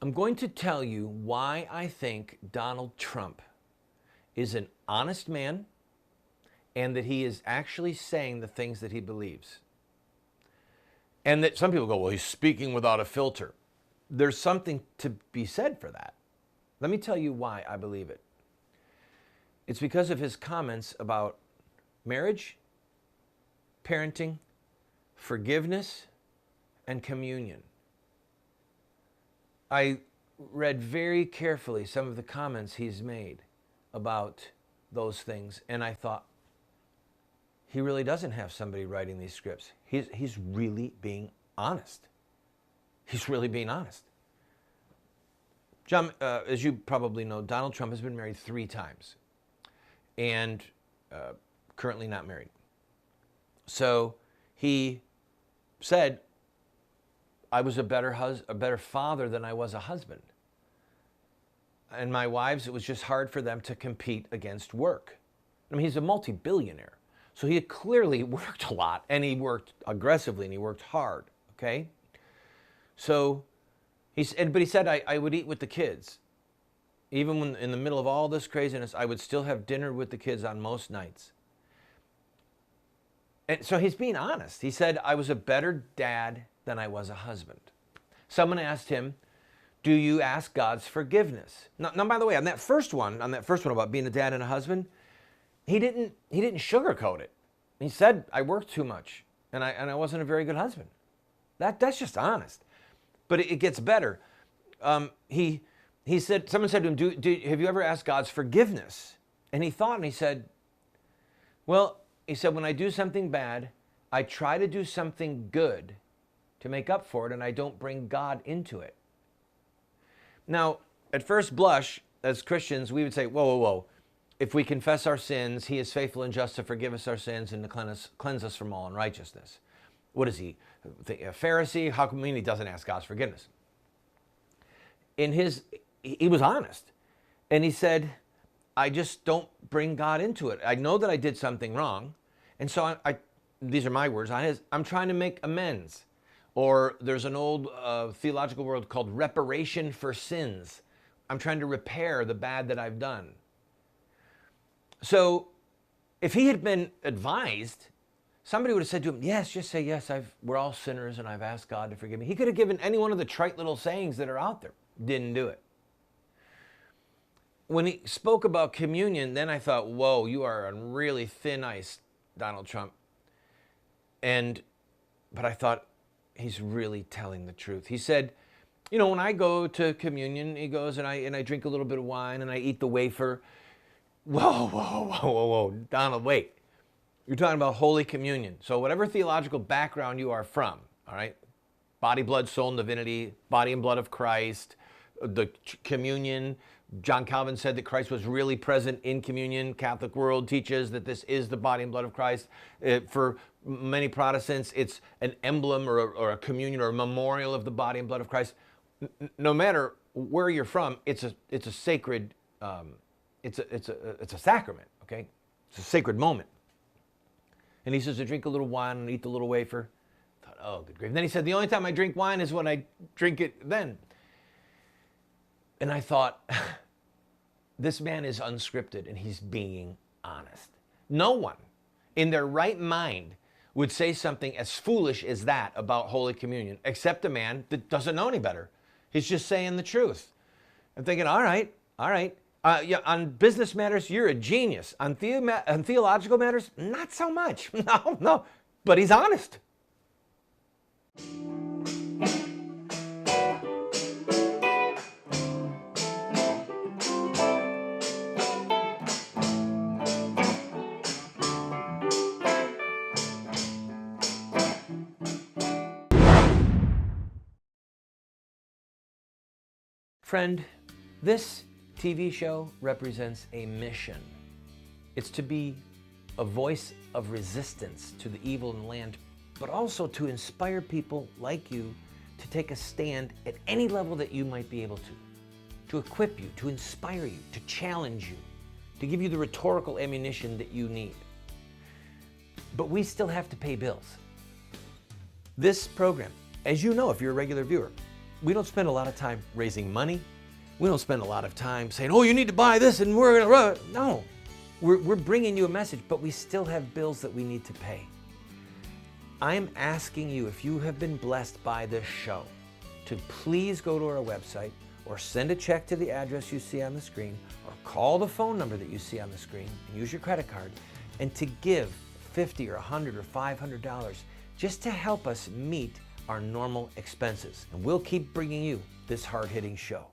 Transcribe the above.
I'm going to tell you why I think Donald Trump is an honest man and that he is actually saying the things that he believes. And that some people go, well, he's speaking without a filter. There's something to be said for that. Let me tell you why I believe it. It's because of his comments about marriage, parenting, forgiveness, and communion. I read very carefully some of the comments he's made about those things, and I thought, he really doesn't have somebody writing these scripts. He's really being honest. He's really being honest. John, as you probably know, Donald Trump has been married 3 times and currently not married. So he said, I was a better father than I was a husband. And my wives, it was just hard for them to compete against work. I mean, he's a multi-billionaire. So he had clearly worked a lot, and he worked aggressively, and he worked hard, okay? So he said, I would eat with the kids. Even when in the middle of all this craziness, I would still have dinner with the kids on most nights. And so he's being honest. He said, I was a better dad than I was a husband. Someone asked him, do you ask God's forgiveness? Now, by the way, on that first one about being a dad and a husband, he didn't sugarcoat it. He said, I worked too much, and I wasn't a very good husband. That's just honest. But it gets better. He said, someone said to him, have you ever asked God's forgiveness? And he thought, and he said, well, when I do something bad, I try to do something good to make up for it, and I don't bring God into it. Now, at first blush, as Christians, we would say, whoa. If we confess our sins, he is faithful and just to forgive us our sins and to cleanse us from all unrighteousness. What is he, a Pharisee? How come he doesn't ask God's forgiveness? He was honest. And he said, I just don't bring God into it. I know that I did something wrong. And so these are my words, I'm trying to make amends. Or there's an old theological word called reparation for sins. I'm trying to repair the bad that I've done. So if he had been advised, somebody would have said to him, yes, just say, yes, we're all sinners and I've asked God to forgive me. He could have given any one of the trite little sayings that are out there. Didn't do it. When he spoke about communion, then I thought, whoa, you are on really thin ice, Donald Trump. But I thought, he's really telling the truth. He said, when I go to communion, he goes, and I drink a little bit of wine and I eat the wafer. Whoa, Donald, wait. You're talking about Holy Communion. So whatever theological background you are from, all right, body, blood, soul, and divinity, body and blood of Christ, the communion, John Calvin said that Christ was really present in communion. Catholic world teaches that this is the body and blood of Christ. For many Protestants, it's an emblem or a communion or a memorial of the body and blood of Christ. No matter where you're from, it's a sacred it's a sacrament, okay? It's a sacred moment. And he says to drink a little wine and eat the little wafer. I thought, oh, good grief. And then he said, the only time I drink wine is when I drink it then. And I thought, this man is unscripted and he's being honest. No one in their right mind would say something as foolish as that about Holy Communion, except a man that doesn't know any better. He's just saying the truth. I'm thinking, all right. On business matters, you're a genius. On theological matters, not so much. No. But he's honest. Friend, this TV show represents a mission. It's to be a voice of resistance to the evil in the land, but also to inspire people like you to take a stand at any level that you might be able to equip you, to inspire you, to challenge you, to give you the rhetorical ammunition that you need. But we still have to pay bills. This program, as you know if you're a regular viewer, we don't spend a lot of time raising money. We don't spend a lot of time saying, oh, you need to buy this and we're going to run. No, we're bringing you a message, but we still have bills that we need to pay. I'm asking you, if you have been blessed by this show, to please go to our website or send a check to the address you see on the screen or call the phone number that you see on the screen and use your credit card and to give $50 or $100 or $500 just to help us meet our normal expenses. And we'll keep bringing you this hard-hitting show.